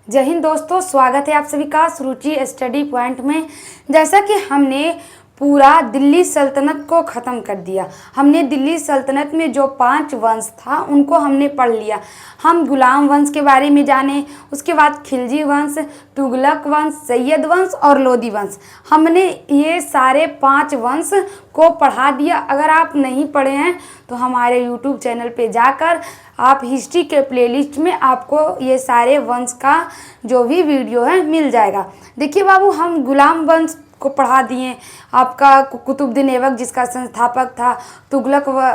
जय हिंद दोस्तों, स्वागत है आप सभी का सुरुचि स्टडी पॉइंट में। जैसा कि हमने पूरा दिल्ली सल्तनत को ख़त्म कर दिया, हमने दिल्ली सल्तनत में जो 5 वंश था उनको हमने पढ़ लिया। हम गुलाम वंश के बारे में जाने, उसके बाद खिलजी वंश, तुगलक वंश, सैयद वंश और लोदी वंश। हमने ये सारे 5 वंश को पढ़ा दिया। अगर आप नहीं पढ़े हैं तो हमारे यूट्यूब चैनल पे जाकर आप हिस्ट्री के प्लेलिस्ट में आपको ये सारे वंश का जो भी वीडियो है मिल जाएगा। देखिए बाबू, हम गुलाम वंश को पढ़ा दिए। आपका कुतुबुद्दीन ऐबक जिसका संस्थापक था,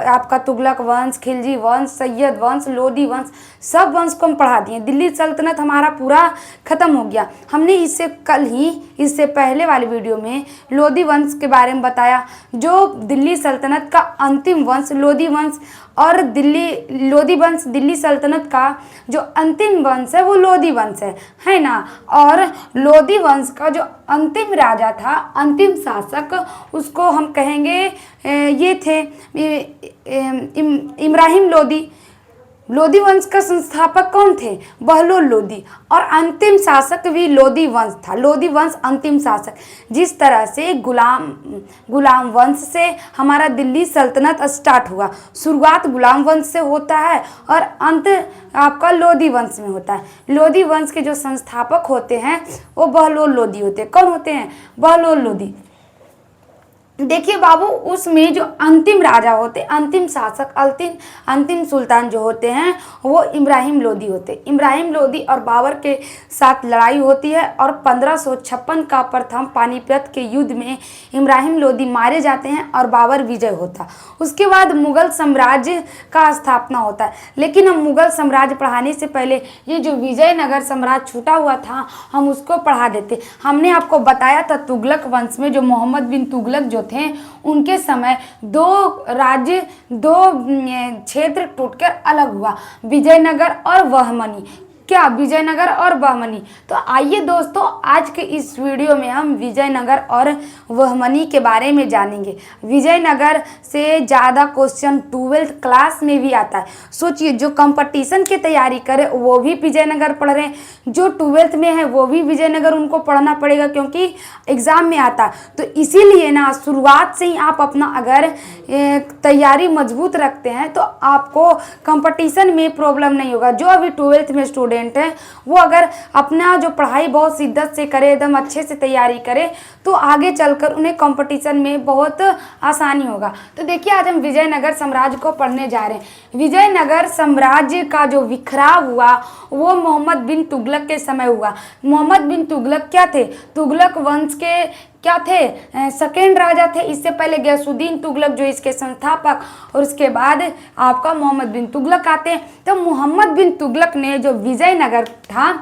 आपका तुगलक वंश, खिलजी वंश, सैयद वंश, लोदी वंश, सब वंश को हम पढ़ा दिए। दिल्ली सल्तनत हमारा पूरा ख़त्म हो गया। हमने इससे पहले वाले वीडियो में लोदी वंश के बारे में बताया, जो दिल्ली सल्तनत का अंतिम वंश लोदी वंश, और लोदी वंश दिल्ली सल्तनत का जो अंतिम वंश है वो लोदी वंश है ना। और लोदी वंश का जो अंतिम राजा था, अंतिम शासक, उसको हम कहेंगे ये थे इब्राहिम लोदी। लोदी वंश का संस्थापक कौन थे? बहलोल लोदी। और अंतिम शासक भी लोदी वंश था। लोदी वंश अंतिम शासक। जिस तरह से गुलाम वंश से हमारा दिल्ली सल्तनत स्टार्ट हुआ, शुरुआत गुलाम वंश से होता है और अंत आपका लोदी वंश में होता है। लोदी वंश के जो संस्थापक होते हैं वो बहलोल लोदी होते हैं। कौन होते हैं? बहलोल लोदी। देखिए बाबू, उसमें जो अंतिम राजा होते, अंतिम शासक, अंतिम सुल्तान जो होते हैं वो इब्राहिम लोदी होते। इब्राहिम लोदी और बाबर के साथ लड़ाई होती है और 1556 का प्रथम पानीपत के युद्ध में इब्राहिम लोदी मारे जाते हैं और बाबर विजय होता। उसके बाद मुगल साम्राज्य का स्थापना होता है। लेकिन हम मुगल साम्राज्य पढ़ाने से पहले ये जो विजयनगर साम्राज्य छूटा हुआ था हम उसको पढ़ा देते। हमने आपको बताया था तुगलक वंश में जो मोहम्मद बिन तुगलक जो थे, उनके समय 2 राज्य, 2 क्षेत्र टूटकर अलग हुआ, विजयनगर और बहमनी। क्या? विजयनगर और बहमनी। तो आइए दोस्तों, आज के इस वीडियो में हम विजयनगर और बहमनी के बारे में जानेंगे। विजयनगर से ज़्यादा क्वेश्चन 12th क्लास में भी आता है। सोचिए, जो कंपटीशन की तैयारी करे वो भी विजयनगर पढ़ रहे हैं, जो 12th में है वो भी विजयनगर उनको पढ़ना पड़ेगा क्योंकि एग्ज़ाम में आता है। तो इसीलिए ना शुरुआत से ही आप अपना अगर तैयारी मजबूत रखते हैं तो आपको कंपटीशन में प्रॉब्लम नहीं होगा। जो अभी 12th में स्टूडेंट है वो अगर अपना जो पढ़ाई बहुत शिद्दत से करे, एकदम अच्छे से तैयारी करे, तो आगे चलकर उन्हें कंपटीशन में बहुत आसानी होगा। तो देखिए, आज हम विजयनगर साम्राज्य को पढ़ने जा रहे हैं। विजयनगर साम्राज्य का जो बिखराव हुआ वो मोहम्मद बिन तुगलक के समय हुआ। मोहम्मद बिन तुगलक क्या थे? तुगलक वंश के क्या थे? सेकेंड राजा थे। इससे पहले गयासुद्दीन तुगलक जो इसके संस्थापक, और उसके बाद आपका मोहम्मद बिन तुगलक आते हैं। तो मोहम्मद बिन तुगलक ने जो विजयनगर था,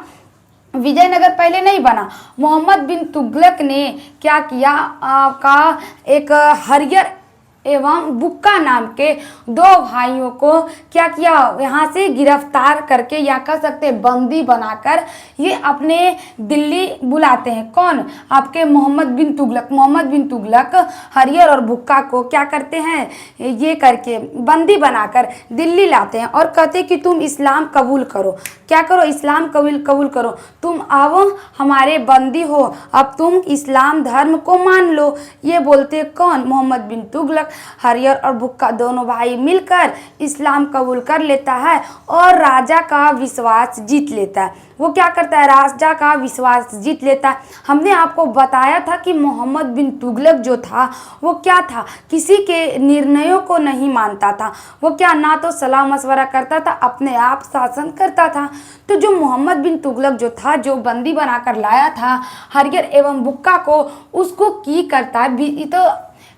विजयनगर पहले नहीं बना। मोहम्मद बिन तुगलक ने क्या किया? आपका एक हरियर एवं बुक्का नाम के 2 भाइयों को क्या किया? यहाँ से गिरफ्तार करके, या कह सकते बंदी बनाकर ये अपने दिल्ली बुलाते हैं। कौन? आपके मोहम्मद बिन तुगलक। मोहम्मद बिन तुगलक हरियर और बुक्का को क्या करते हैं? ये करके बंदी बनाकर दिल्ली लाते हैं और कहते हैं कि तुम इस्लाम कबूल करो। क्या करो? इस्लाम कबूल करो। तुम अब हमारे बंदी हो, अब तुम इस्लाम धर्म को मान लो। ये बोलते कौन? मोहम्मद बिन तुगलक। हरियर और बुक्का दोनों भाई मिलकर इस्लाम कबूल कर लेता है और राजा का विश्वास जीत लेता है। वो क्या करता है? राजा का विश्वास जीत लेता है। हमने आपको बताया था कि मोहम्मद बिन तुगलक जो था वो क्या था? किसी के निर्णयों को नहीं मानता था। वो क्या, ना तो सलाह मशवरा करता था, अपने आप शासन करता था। तो जो मोहम्मद बिन तुगलक जो था, जो बंदी बनाकर लाया था हरियर एवं बुक्का को, उसको की करता है तो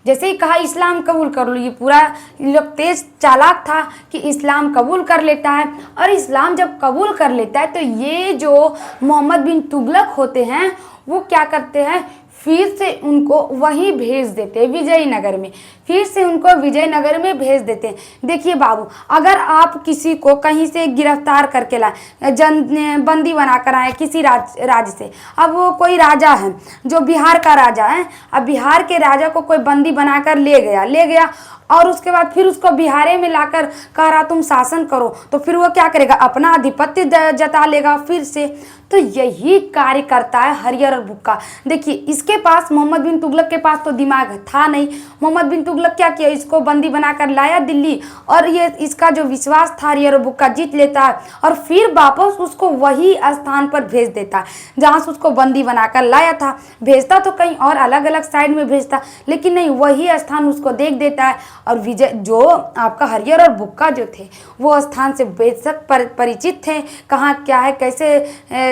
जैसे ही कहा इस्लाम कबूल कर लो, ये पूरा लोग तेज चालाक था कि इस्लाम कबूल कर लेता है। और इस्लाम जब कबूल कर लेता है तो ये जो मोहम्मद बिन तुगलक होते हैं वो क्या करते हैं? फिर से उनको वहीं भेज देते हैं विजयनगर में। फिर से उनको विजयनगर में भेज देते हैं। देखिए बाबू, अगर आप किसी को कहीं से गिरफ्तार करके लाए, बंदी बनाकर आए किसी राज्य से, अब वो कोई राजा है जो बिहार का राजा है, अब बिहार के राजा को कोई बंदी बनाकर ले गया और उसके बाद फिर उसको बिहार में लाकर कह रहा तुम शासन करो, तो फिर वो क्या करेगा, अपना आधिपत्य जता लेगा फिर से। तो यही कार्य करता है हरियर और बुक्का। देखिए, इसके पास, मोहम्मद बिन तुगलक के पास तो दिमाग था नहीं। मोहम्मद बिन तुगलक क्या किया, इसको बंदी बनाकर लाया दिल्ली, और ये इसका जो विश्वास था हरियर और बुक्का जीत लेता है और फिर वापस उसको वही स्थान पर भेज देता है जहाँ से उसको बंदी बनाकर लाया था। भेजता तो कहीं और अलग अलग साइड में भेजता, लेकिन नहीं, वही स्थान उसको देख देता है। और विजय जो आपका हरियर और बुक्का जो थे वो स्थान से बेशक परिचित थे, कहाँ क्या है, कैसे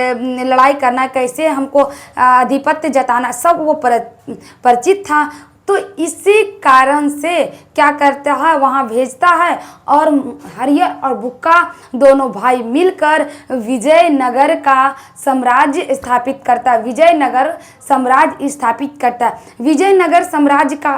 लड़ाई करना, कैसे हमको आधिपत्य जताना, सब वो परिचित था। तो इसी कारण से क्या करता है, वहाँ भेजता है और हरियर और बुक्का दोनों भाई मिलकर विजयनगर का साम्राज्य स्थापित करता है। विजयनगर साम्राज्य स्थापित करता है। विजयनगर साम्राज्य का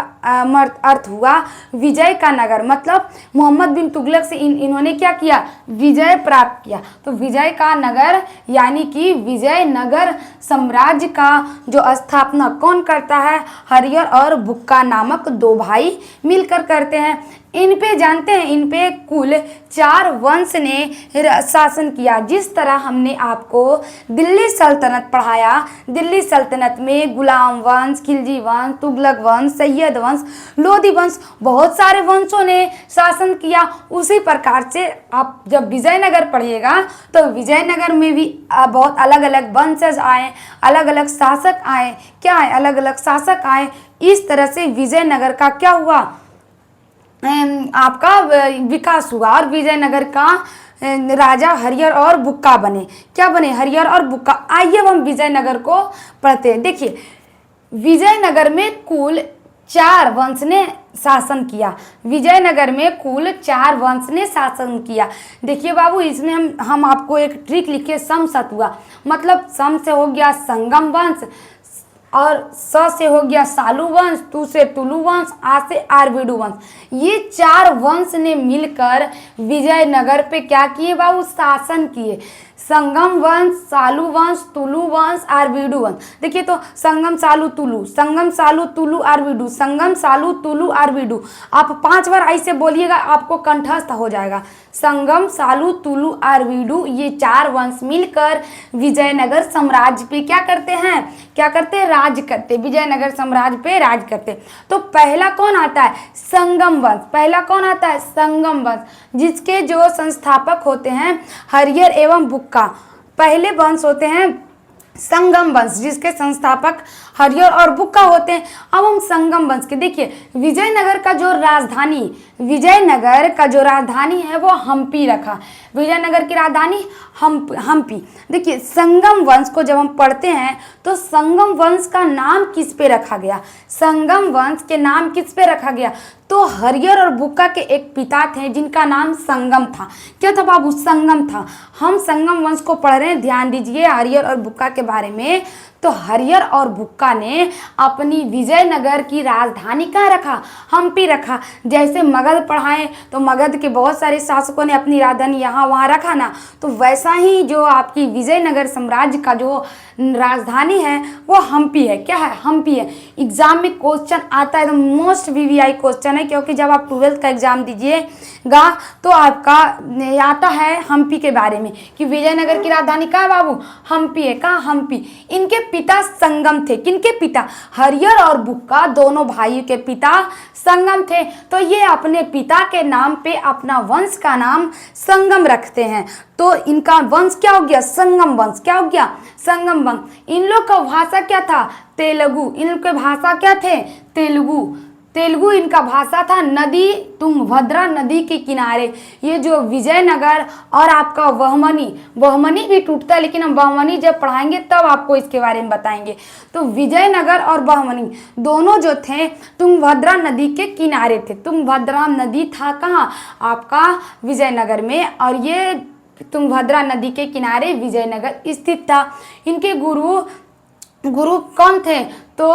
अर्थ हुआ विजय का नगर, मतलब मोहम्मद बिन तुगलक से इन्होंने क्या किया, विजय प्राप्त किया। तो विजय का नगर यानी कि विजयनगर साम्राज्य का जो स्थापना कौन करता है, हरियर और बुक्का नामक दो भाई मिलकर करते हैं। इन पे जानते हैं, इन पे कुल 4 वंश ने शासन किया। जिस तरह हमने आपको दिल्ली सल्तनत पढ़ाया, दिल्ली सल्तनत में गुलाम वंश, खिलजी वंश, तुगलक वंश, सैयद वंश, लोधी वंश, बहुत सारे वंशों ने शासन किया। उसी प्रकार से आप जब विजयनगर पढ़िएगा तो विजयनगर में भी बहुत अलग अलग वंशज आए, अलग अलग शासक आए, क्या आए, अलग अलग शासक आए। इस तरह से विजयनगर का क्या हुआ, आपका विकास हुआ और विजयनगर का राजा हरियर और बुक्का बने। क्या बने, हरियर और बुक्का। आइए हम विजयनगर को पढ़ते हैं। देखिए, विजयनगर में कुल 4 वंश ने शासन किया। विजयनगर में कुल 4 वंश ने शासन किया। देखिए बाबू, इसमें हम आपको एक ट्रिक लिखे, सम सतुआ, मतलब सम से हो गया संगम वंश, और स से हो गया सालू वंश, तू से तुलु वंश, आ से आरबीडू वंश। ये 4 वंश ने मिलकर विजयनगर पे क्या किए बाबू, शासन किए। संगम वंश, सालू वंश, तुलु वंश, आरबीडू वंश। देखिए तो संगम सालू तुलु, संगम सालू तुलु आरबीडू, संगम सालू तुलु आरबीडू। आप 5 बार ऐसे बोलिएगा, आपको कंठस्थ हो जाएगा। संगम सालू तुलु आरबीडू, ये 4 वंश मिलकर विजयनगर साम्राज्य पे क्या करते हैं, क्या करते हैं, राज करते, विजयनगर साम्राज्य पे राज करते। तो पहला कौन आता है, संगम वंश। पहला कौन आता है, संगम वंश, जिसके जो संस्थापक होते हैं हरियर एवं बुक्का। पहले वंश होते हैं संगम वंश, जिसके संस्थापक हरियर और बुक्का होते हैं। अब हम संगम वंश के, देखिए विजयनगर का जो राजधानी, विजयनगर का जो राजधानी है वो हम्पी रखा। विजयनगर की राजधानी हम्पी। देखिए संगम वंश को जब हम पढ़ते हैं तो संगम वंश का नाम किस पे रखा गया, संगम वंश के नाम किस पे रखा गया, तो हरियर और बुक्का के एक पिता थे जिनका नाम संगम था। क्या था बाबू, संगम था। हम संगम वंश को पढ़ रहे हैं, ध्यान दीजिए हरियर और बुक्का के बारे में। तो हरियर और बुक्का ने अपनी विजयनगर की राजधानी कहाँ रखा, हम्पी रखा। जैसे मगध पढ़ाएं तो मगध के बहुत सारे शासकों ने अपनी राजधानी यहाँ वहाँ रखा ना, तो वैसा ही जो आपकी विजयनगर साम्राज्य का जो राजधानी है वो हम्पी है। क्या है, हम्पी है। एग्जाम में क्वेश्चन आता है, तो मोस्ट वीवीआई क्वेश्चन है, क्योंकि जब आप 12th का एग्जाम दीजिएगा तो आपका आता है हम्पी के बारे में कि विजयनगर की राजधानी कहाँ है बाबू, हम्पी है। कहाँ, हम्पी। इनके पिता संगम थे। किनके पिता, हरियर और बुक्का दोनों भाई के पिता संगम थे। तो ये अपने पिता के नाम पे अपना वंश का नाम संगम रखते हैं। तो इनका वंश क्या हो गया, संगम वंश। क्या हो गया, संगम वंश। इन लोग का भाषा क्या था, तेलुगु। इनके भाषा क्या थे, तेलुगु। तेलुगु इनका भाषा था। नदी तुंगभद्रा नदी के किनारे ये जो विजयनगर और आपका बहमनी भी टूटता है, लेकिन हम बहमनी जब पढ़ाएंगे तब आपको इसके बारे में बताएंगे। तो विजयनगर और बहमनी दोनों जो थे तुंगभद्रा नदी के किनारे थे। तुंगभद्रा नदी था कहाँ, आपका विजयनगर में, और ये तुंगभद्रा नदी के किनारे विजयनगर स्थित था। इनके गुरु कौन थे, तो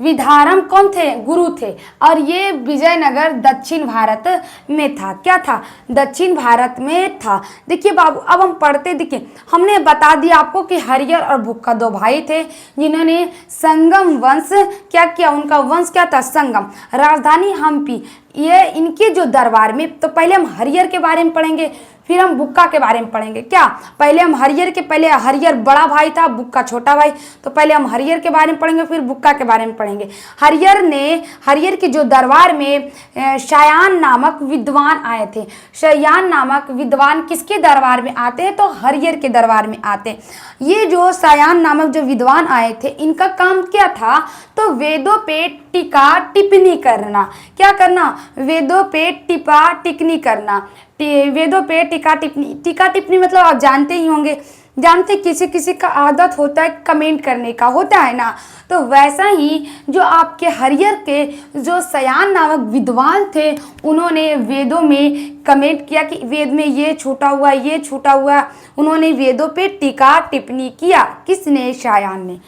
विधारम कौन थे? गुरु थे। और ये विजयनगर दक्षिण भारत में था। क्या था? दक्षिण भारत में था। देखिए बाबू, अब हम पढ़ते, देखिए हमने बता दिया आपको कि हरियर और भुक्का दो भाई थे जिन्होंने संगम वंश क्या किया, उनका वंश क्या था? संगम। राजधानी हम्पी, ये इनके जो दरबार में, तो पहले हम हरियर के बारे में पढ़ेंगे, फिर हम बुक्का के बारे में पढ़ेंगे। क्या? पहले हम पहले हरियर बड़ा भाई था, बुक्का छोटा भाई, तो पहले हम हरियर के बारे में पढ़ेंगे, फिर बुक्का के बारे में पढ़ेंगे। हरियर के जो दरबार में शायान नामक विद्वान आए थे। शायान नामक विद्वान किसके दरबार में आते हैं? तो हरियर के दरबार में आते हैं। ये जो शायान नामक जो विद्वान आए थे, इनका काम क्या था? तो वेदों पे टीका टिप्पणी करना। क्या करना? वेदों पे टीका टिप्पणी करना। वेदों पे टीका टिप्पणी मतलब आप जानते ही होंगे, जानते किसी किसी का आदत होता है कमेंट करने का, होता है ना। तो वैसा ही जो आपके हरियर के जो शायान नामक विद्वान थे, उन्होंने वेदों में कमेंट किया कि वेद में ये छूटा हुआ, ये छूटा हुआ। उन्होंने वेदों पे टीका टिप्पणी किया। किसने? शायान ने।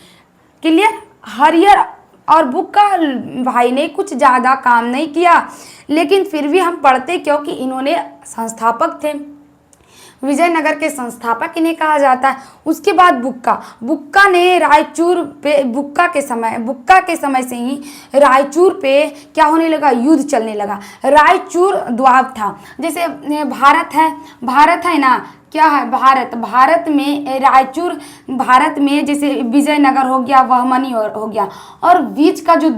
क्लियर? हरियर और बुक्का भाई ने कुछ ज़्यादा काम नहीं किया, लेकिन फिर भी हम पढ़ते क्योंकि इन्होंने संस्थापक थे, विजयनगर के संस्थापक इन्हें कहा जाता है। उसके बाद बुक्का ने रायचूर पे, बुक्का के समय से ही रायचूर पे क्या होने लगा? युद्ध चलने लगा। रायचूर द्वाब था। जैसे भारत है ना, क्या है? भारत में रायचूर, भारत में जैसे विजयनगर हो गया, वहमनी हो गया, और बीच का जो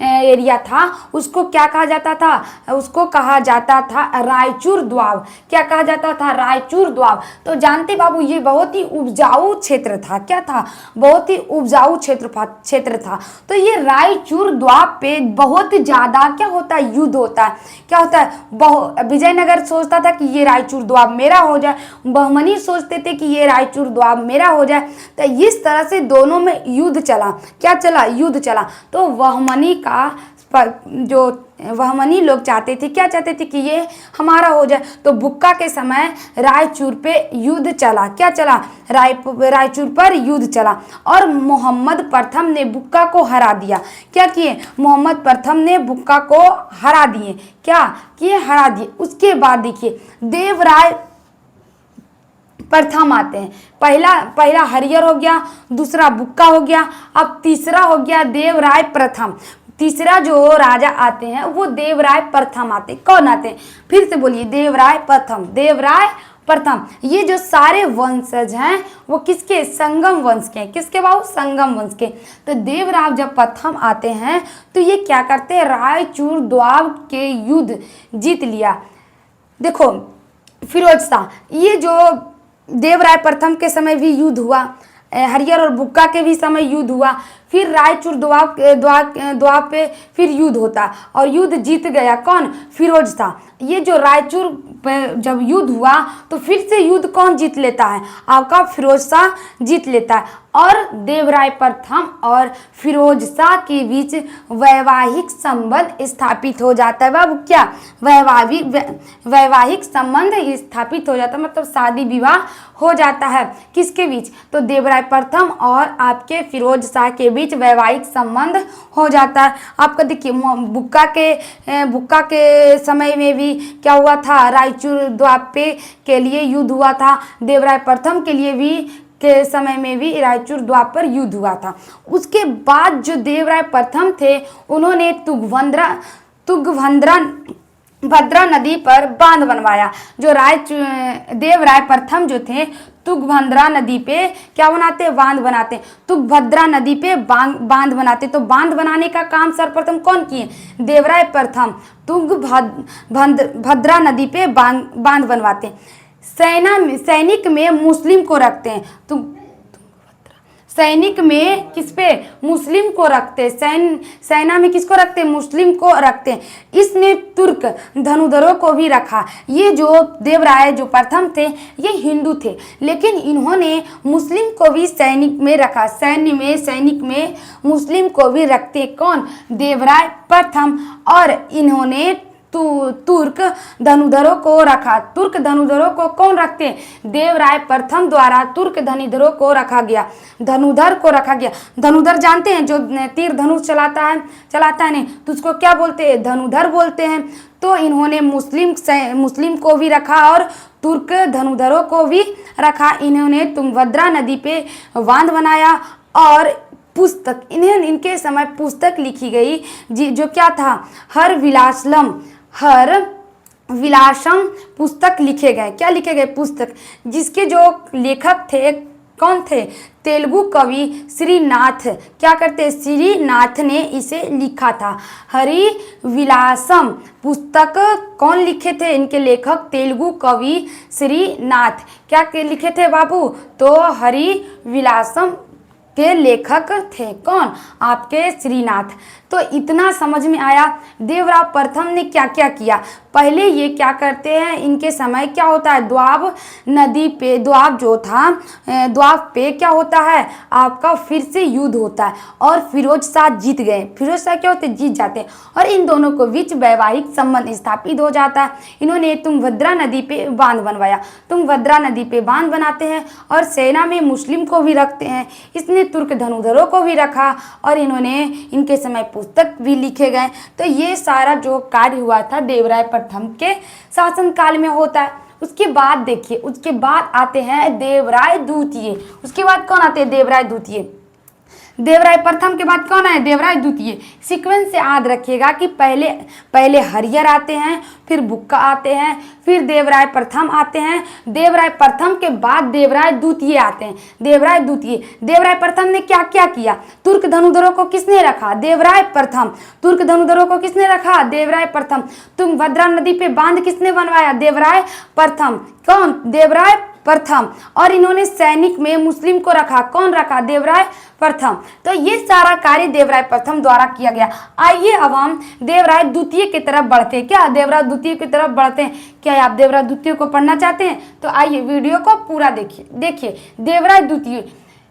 एरिया था उसको क्या कहा जाता था? उसको कहा जाता था रायचूर द्वाब। क्या कहा जाता था? रायचूर द्वाब। तो जानते बाबू, ये बहुत ही उपजाऊ क्षेत्र था। क्या था? बहुत ही उपजाऊ क्षेत्र था। तो ये रायचूर द्वाब पे बहुत ज़्यादा क्या होता है? युद्ध होता है। क्या होता है? विजयनगर सोचता था कि ये रायचूर द्वाब मेरा हो जाए, बहमनी सोचते थे कि ये रायचूर द्वाब मेरा हो जाए। तो इस तरह से दोनों में युद्ध चला। क्या चला? युद्ध चला। तो वहमनी लोग चाहते थे, क्या चाहते थे? कि ये हमारा हो जाए। तो बुक्का के समय रायचूर पे युद्ध चला। क्या चला? रायचूर पर युद्ध चला, और मोहम्मद प्रथम ने बुक्का को हरा दिया। क्या किए? मोहम्मद प्रथम ने बुक्का को हरा दिए। क्या किए? हरा दिए। उसके बाद देखिए देवराय प्रथम आते हैं। पहला हरियर हो गया, दूसरा बुक्का हो गया, अब तीसरा हो गया देवराय प्रथम। तीसरा जो राजा आते हैं वो देवराय प्रथम आते हैं। कौन आते हैं? फिर से बोलिए, देवराय प्रथम। ये जो सारे वंशज हैं वो किसके? संगम वंश के। किसके बाबू? संगम वंश के। तो देवराय जब प्रथम आते हैं तो ये क्या करते हैं? रायचूर द्वाब के युद्ध जीत लिया। देखो फिरोज शाह, ये जो देवराय प्रथम के समय भी युद्ध हुआ, हरियर और बुक्का के भी समय युद्ध हुआ, फिर रायचूर द्वाब पे फिर युद्ध होता, और युद्ध जीत गया कौन? फिरोज शाह। ये जो रायचूर पे जब युद्ध हुआ तो फिर से युद्ध कौन जीत लेता है? आपका फिरोज शाह जीत लेता है। और देवराय प्रथम और फिरोज शाह के बीच वैवाहिक संबंध स्थापित हो जाता है। बाबू क्या? वैवाहिक संबंध स्थापित हो जाता है, मतलब शादी विवाह हो जाता है। किसके बीच? तो देवराय प्रथम और आपके फिरोज शाह के बीच वैवाहिक संबंध हो जाता है। आपका देखिए बुक्का के समय में भी क्या हुआ था? रायचूर द्वाब पे के लिए युद्ध हुआ था। देवराय प्रथम के लिए भी के समय में भी रायचूर द्वाब पर युद्ध हुआ था। उसके बाद जो देवराय प्रथम थे उन्होंने भद्रा नदी पर बांध बनवाया। जो देवराय प्रथम जो थे तुंगभद्रा नदी पे क्या बनाते? बांध बनाते। तुंगभद्रा नदी पे बांध बनाते। तो बांध बनाने का काम सर्वप्रथम कौन किए? देवराय प्रथम तुंगभद्रा नदी पे बांध बनवाते। सैनिक में मुस्लिम को रखते हैं। सैनिक में किस पे? मुस्लिम को रखते। सेना में किसको रखते? मुस्लिम को रखते। इसने तुर्क धनुधरों को भी रखा। ये जो देवराय जो प्रथम थे ये हिंदू थे, लेकिन इन्होंने मुस्लिम को भी सैनिक में रखा। सैनिक में मुस्लिम को भी रखते। कौन? देवराय प्रथम। और इन्होंने तुर्क धनुधरों को रखा। तुर्क धनुधरों को कौन रखते हैं? देवराय प्रथम द्वारा तुर्क धनुधरों को रखा गया, धनुधर को रखा गया। धनुधर जानते हैं, जो तीर धनुष चलाता है नहीं तो उसको क्या बोलते हैं? धनुधर बोलते हैं। तो इन्होंने मुस्लिम को भी रखा और तुर्क धनुधरों को भी रखा। इन्होंने तुंगभद्रा नदी पे बांध बनाया और पुस्तक, इनके समय पुस्तक लिखी गई जो क्या था? हर विलासम पुस्तक लिखे गए। क्या लिखे गए? पुस्तक, जिसके जो लेखक थे कौन थे? तेलुगु कवि श्रीनाथ। क्या करते? श्रीनाथ ने इसे लिखा था। हरि विलासम पुस्तक कौन लिखे थे? इनके लेखक तेलुगु कवि श्रीनाथ। क्या लिखे थे बाबू? तो हरि विलासम के लेखक थे कौन? आपके श्रीनाथ। तो इतना समझ में आया देवराय प्रथम ने क्या क्या किया। पहले ये क्या करते हैं, इनके समय क्या होता है? द्वाब नदी पे, द्वाब जो था, द्वाब पे क्या होता है? आपका फिर से युद्ध होता है और फिरोज शाह जीत गए। फिरोज शाह क्या होते? जीत जाते हैं और इन दोनों को बीच वैवाहिक संबंध स्थापित हो जाता है। इन्होंने तुंगभद्रा नदी पे बांध बनवाया। तुंगभद्रा नदी पे बांध बनाते हैं और सेना में मुस्लिम को भी रखते हैं। इसने तुर्क धनुधरों को भी रखा और इन्होंने इनके समय पुस्तक भी लिखे गए। तो ये सारा जो कार्य हुआ था देवराय प्रथम के शासनकाल में होता है। उसके बाद देखिए, उसके बाद आते हैं देवराय द्वितीय। उसके बाद कौन आते हैं? देवराय द्वितीय। देवराय प्रथम के बाद कौन है? देवराय द्वितीय। सीक्वेंस से याद रखिएगा कि पहले हरिहर आते हैं, फिर बुक्का आते हैं, फिर देवराय प्रथम आते हैं। देवराय प्रथम के बाद देवराय द्वितीय आते हैं। देवराय द्वितीय, देवराय प्रथम ने क्या क्या किया? तुर्क धनुधरों को किसने रखा? देवराय प्रथम। तुर्क धनुधरों को किसने रखा? देवराय प्रथम। तुंगभद्रा नदी पे बांध किसने बनवाया? देवराय प्रथम। कौन? देवराय प्रथम। और इन्होंने सैनिक में मुस्लिम को रखा। कौन रखा? देवराय प्रथम। तो ये सारा कार्य देवराय प्रथम द्वारा किया गया। आइए अब हम देवराय द्वितीय की तरफ बढ़ते हैं। क्या देवराय द्वितीय की तरफ बढ़ते हैं? क्या आप देवराय द्वितीय को पढ़ना चाहते हैं? तो आइए वीडियो को पूरा देखिए। देवराय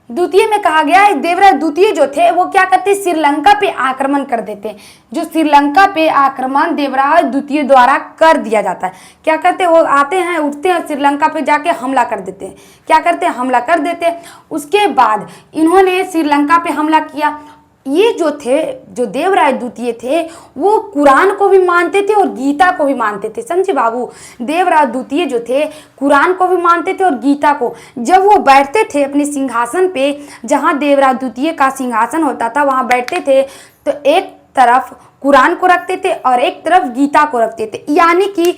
द्वितीय में कहा गया है, देवराय द्वितीय जो थे वो क्या करते? श्रीलंका पे आक्रमण कर देते। जो श्रीलंका पे आक्रमण देवराय द्वितीय द्वारा कर दिया जाता है। क्या करते? वो आते हैं, उठते हैं, श्रीलंका पे जाके हमला कर देते हैं। क्या करते हैं? हमला कर देते हैं। उसके बाद इन्होंने श्रीलंका पे हमला किया। ये जो थे, जो देवराय द्वितीय थे, वो कुरान को भी मानते थे और गीता को भी मानते थे। समझे बाबू? देवराय द्वितीय जो थे कुरान को भी मानते थे और गीता को। जब वो बैठते थे अपने सिंहासन पे, जहाँ देवराय द्वितीय का सिंहासन होता था, वहाँ बैठते थे तो एक तरफ कुरान को रखते थे और एक तरफ गीता को रखते थे। यानी कि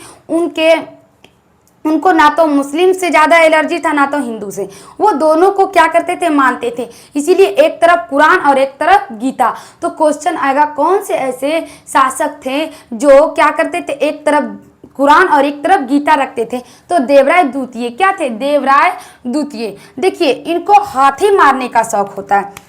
उनको ना तो मुस्लिम से ज़्यादा एलर्जी था, ना तो हिंदू से। वो दोनों को क्या करते थे? मानते थे। इसीलिए एक तरफ कुरान और एक तरफ गीता। तो क्वेश्चन आएगा, कौन से ऐसे शासक थे जो क्या करते थे? एक तरफ कुरान और एक तरफ गीता रखते थे। तो देवराय द्वितीय क्या थे? देवराय द्वितीय। देखिए, इनको हाथी मारने का शौक होता है।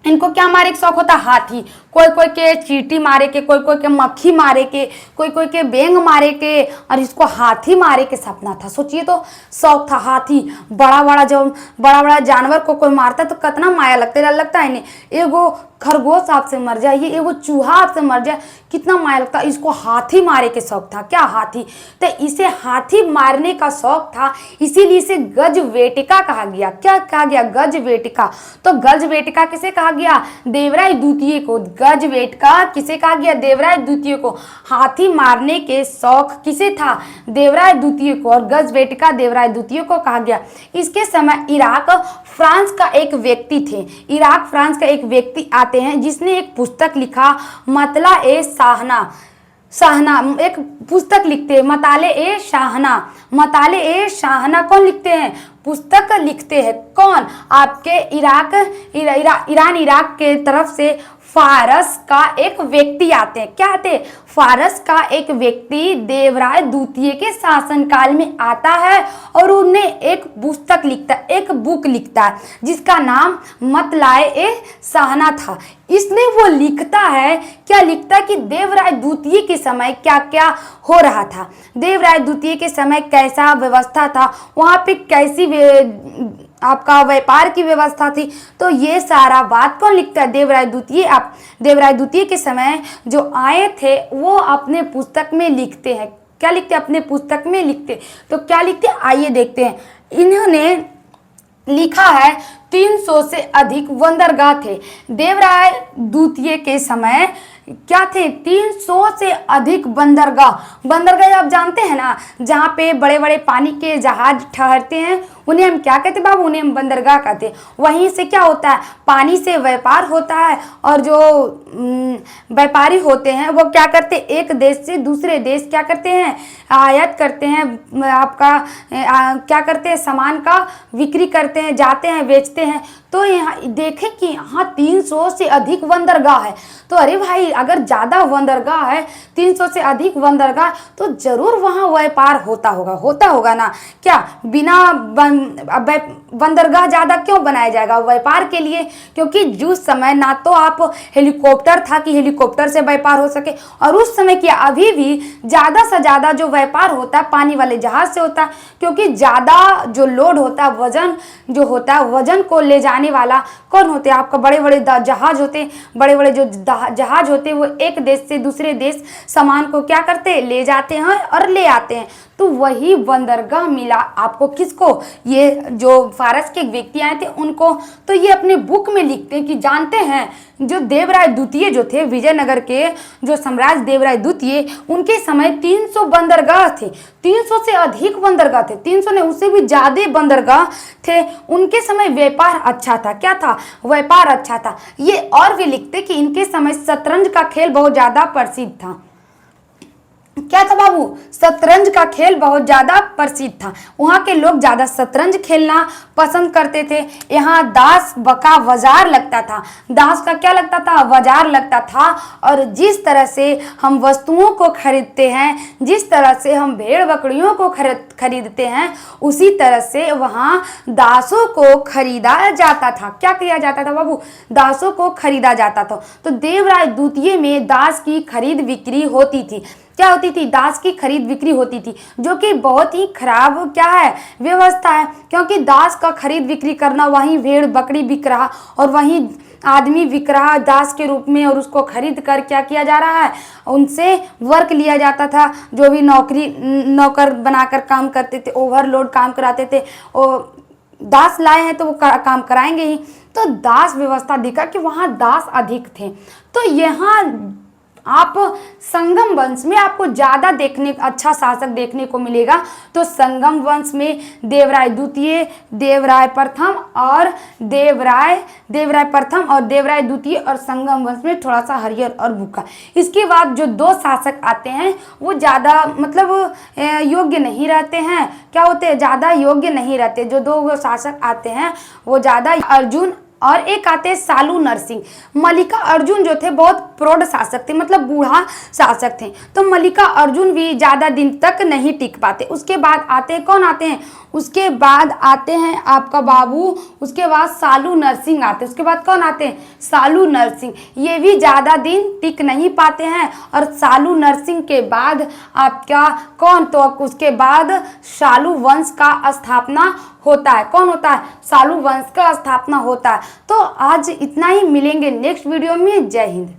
इनको क्या मारे का शौक होता? हाथी। कोई कोई के चींटी मारे के, कोई कोई के मक्खी मारे के, कोई कोई के बेंग मारे के, और इसको हाथी मारे के सपना था। सोचिए तो, शौक था हाथी। बड़ा बड़ा जानवर को कोई मारता तो कितना माया लगता है नहीं। एगो खरगोश आपसे मर जाए, ये एगो चूहा आपसे मर जाए, कितना माया लगता। इसको हाथी मारे के शौक था। क्या? हाथी। तो इसे हाथी मारने का शौक था, इसीलिए इसे गजवेटिका कहा गया। क्या कहा गया? गजवेटिका। तो गजवेटिका किसे कहा गया? देवराय द्वितीय को। गजवेटिका किसे कहा गया? देवराय द्वितीय को। हाथी मारने के शौक किसे था? देवराय द्वितीय को। और गजवेटिका देवराय द्वितीय को कहा गया। इसके समय इराक फ्रांस का एक व्यक्ति थे। इराक फ्रांस का एक व्यक्ति आते हैं जिसने एक पुस्तक लिखा, मतला ए शाहना। एक पुस्तक लिखते हैं, मताले ए शाहना। मताले ए शाहना कौन लिखते हैं? पुस्तक लिखते हैं। कौन? आपके ईरान इराक के तरफ से फारस का एक व्यक्ति आते हैं। क्या आते हैं? फारस का एक व्यक्ति देवराय द्वितीय के शासनकाल में आता है और उन्हें एक पुस्तक लिखता है, एक बुक लिखता है, जिसका नाम मतलाए ए शाहना था। इसमें वो लिखता है, क्या लिखता है कि देवराय द्वितीय के समय क्या क्या हो रहा था, देवराय द्वितीय के समय कैसा व्यवस्था था, वहाँ पे कैसी आपका व्यापार की व्यवस्था थी। तो ये सारा बात कौन लिखता है? देवराय द्वितीय। आप देवराय द्वितीय के समय जो आए थे वो अपने पुस्तक में लिखते हैं। क्या लिखते हैं? अपने पुस्तक में लिखते। तो क्या लिखते हैं आइए देखते हैं। इन्होंने लिखा है 300 से अधिक बंदरगाह थे। देवराय द्वितीय के समय क्या थे? 300 से अधिक बंदरगाह। बंदरगाह आप जानते हैं ना, जहाँ पे बड़े बड़े पानी के जहाज ठहरते हैं, उन्हें हम क्या कहते हैं बाबू? उन्हें हम बंदरगाह कहते हैं। वहीं से क्या होता है? पानी से व्यापार होता है और जो व्यापारी होते हैं वो क्या करते हैं? एक देश से दूसरे देश क्या करते हैं? आयात करते हैं। आपका क्या करते हैं? सामान का बिक्री करते हैं, जाते हैं, बेचते हैं। तो यहाँ देखें कि यहाँ 300 से अधिक बंदरगाह है। तो अरे भाई, अगर ज़्यादा बंदरगाह है, 300 से अधिक बंदरगाह, तो जरूर वहाँ व्यापार होता होगा ना। क्या बिना बंदरगाह ज़्यादा क्यों बनाया जाएगा? व्यापार के लिए। क्योंकि जिस समय ना तो आप हेलीकॉप्टर था कि हेलीकॉप्टर से व्यापार हो सके, और उस समय क्या अभी भी ज़्यादा से ज़्यादा जो व्यापार होता है पानी वाले जहाज से होता है। क्योंकि ज़्यादा जो लोड होता है, वजन जो होता है, वजन को ले जाने वाला कौन होते हैं? आपका बड़े बड़े जहाज होते हैं। बड़े बड़े जो जहाज होते हैं वो एक देश से दूसरे देश सामान को क्या करते हैं? ले जाते हैं और ले आते हैं। तो वही बंदरगाह मिला आपको। किसको? ये जो फारस के व्यक्ति आए थे उनको। तो ये अपने बुक में लिखते हैं कि जानते हैं जो देवराय द्वितीय जो थे, विजयनगर के जो सम्राट देवराय द्वितीय, उनके समय 300 बंदरगाह थे। 300 से अधिक बंदरगाह थे। 300 ने उससे भी ज्यादा बंदरगाह थे। उनके समय व्यापार अच्छा था। क्या था? व्यापार अच्छा था। ये और भी लिखते कि इनके समय शतरंज का खेल बहुत ज्यादा प्रसिद्ध था। क्या था बाबू? शतरंज का खेल बहुत ज्यादा प्रसिद्ध था। वहाँ के लोग ज्यादा शतरंज खेलना पसंद करते थे। यहाँ दास का बाजार लगता था। दास का क्या लगता था? बाजार लगता था। और जिस तरह से हम वस्तुओं को खरीदते हैं, जिस तरह से हम भेड़ बकरियों को खरीदते हैं, उसी तरह से वहाँ दासों को खरीदा जाता था। क्या किया जाता था बाबू? दासों को खरीदा जाता था। तो देवराय द्वितीय में दास की खरीद बिक्री होती थी। क्या होती थी? दास की खरीद बिक्री होती थी, जो कि बहुत ही खराब क्या है? व्यवस्था है। क्योंकि दास का खरीद बिक्री करना, वहीं भेड़ बकरी बिक रहा और वहीं आदमी बिक रहा दास के रूप में, और उसको खरीद कर क्या किया जा रहा है? उनसे वर्क लिया जाता था। जो भी नौकर बनाकर काम करते थे, ओवरलोड काम कराते थे, और दास लाए हैं तो वो काम कराएंगे ही। तो दास व्यवस्था दिखा कि वहाँ दास अधिक थे। तो यहाँ आप संगम वंश में आपको ज्यादा अच्छा शासक देखने को मिलेगा। तो संगम वंश में देवराय द्वितीय, देवराय प्रथम और देवराय प्रथम और देवराय द्वितीय, और संगम वंश में थोड़ा सा हरिहर और भूखा। इसके बाद जो दो शासक आते हैं वो ज्यादा मतलब योग्य नहीं रहते हैं। क्या होते हैं? ज्यादा योग्य नहीं रहते। जो दो शासक आते हैं वो ज्यादा, अर्जुन और एक आते हैं सालू नरसिंह। मल्लिका अर्जुन जो थे बहुत प्रौढ़ शासक थे, मतलब बूढ़ा शासक थे। तो मल्लिका अर्जुन भी ज्यादा दिन तक नहीं टिक पाते। उसके बाद आते हैं कौन आते हैं? उसके बाद आते हैं आपका बाबू, उसके बाद सालू नरसिंह आते हैं। उसके बाद कौन आते हैं? सालू नरसिंह। ये भी ज्यादा दिन टिक नहीं पाते हैं। और सालू नरसिंह के बाद आपका कौन? तो उसके बाद सालू वंश का स्थापना होता है। कौन होता है? सालू वंश का स्थापना होता है। तो आज इतना ही, मिलेंगे नेक्स्ट वीडियो में। जय हिंद।